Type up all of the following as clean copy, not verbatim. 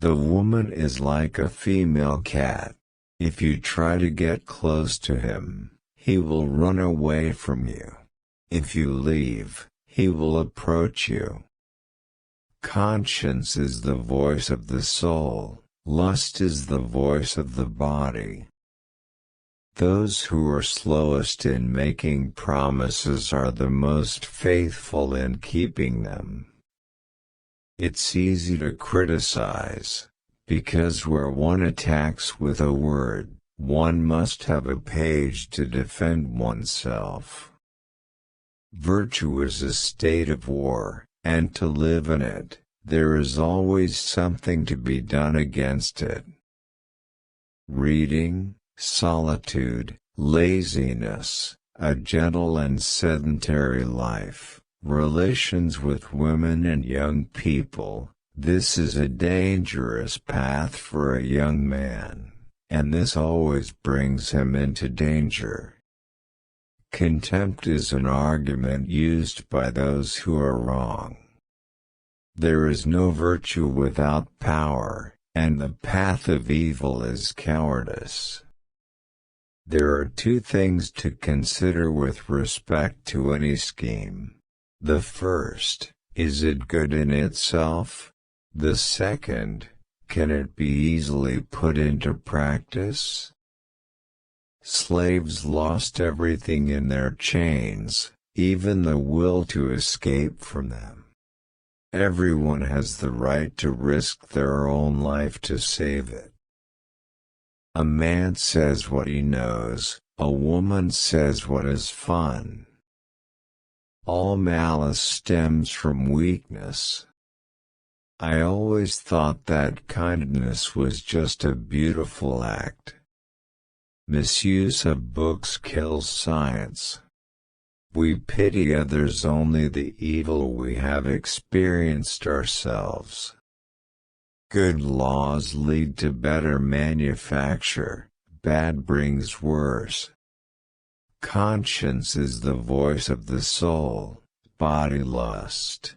The woman is like a female cat. If you try to get close to him, he will run away from you. If you leave, he will approach you. Conscience is the voice of the soul, lust is the voice of the body. Those who are slowest in making promises are the most faithful in keeping them. It's easy to criticize, because where one attacks with a word, one must have a page to defend oneself. Virtue is a state of war, and to live in it, there is always something to be done against it. Reading, solitude, laziness, a gentle and sedentary life, relations with women and young people, this is a dangerous path for a young man, and this always brings him into danger. Contempt is an argument used by those who are wrong. There is no virtue without power, and the path of evil is cowardice. There are two things to consider with respect to any scheme. The first, is it good in itself? The second, can it be easily put into practice? Slaves lost everything in their chains, even the will to escape from them. Everyone has the right to risk their own life to save it. A man says what he knows, a woman says what is fun. All malice stems from weakness. I always thought that kindness was just a beautiful act. Misuse of books kills science. We pity others only the evil we have experienced ourselves. Good laws lead to better manufacture, bad brings worse. Conscience is the voice of the soul, body lust.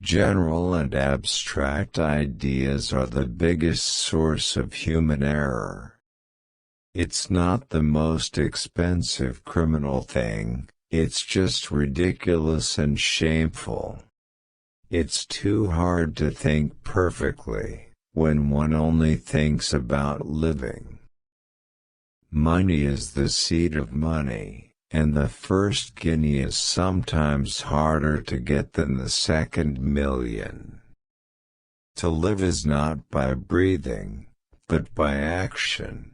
General and abstract ideas are the biggest source of human error. It's not the most expensive criminal thing, it's just ridiculous and shameful. It's too hard to think perfectly, when one only thinks about living. Money is the seed of money, and the first guinea is sometimes harder to get than the second million. To live is not by breathing, but by action.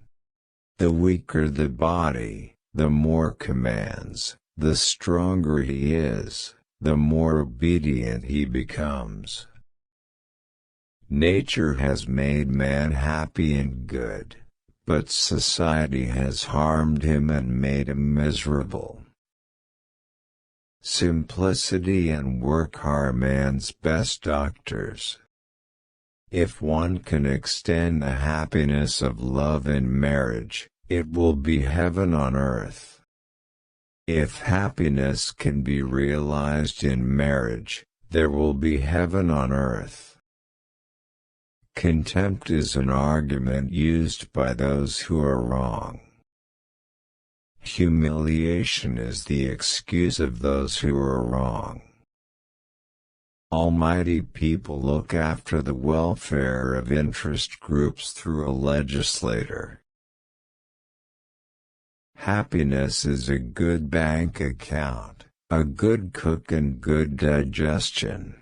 The weaker the body, the more commands, the stronger he is, the more obedient he becomes. Nature has made man happy and good, but society has harmed him and made him miserable. Simplicity and work are man's best doctors. If one can extend the happiness of love in marriage, it will be heaven on earth. If happiness can be realized in marriage, there will be heaven on earth. Contempt is an argument used by those who are wrong. Humiliation is the excuse of those who are wrong. Almighty people look after the welfare of interest groups through a legislator. Happiness is a good bank account, a good cook and good digestion.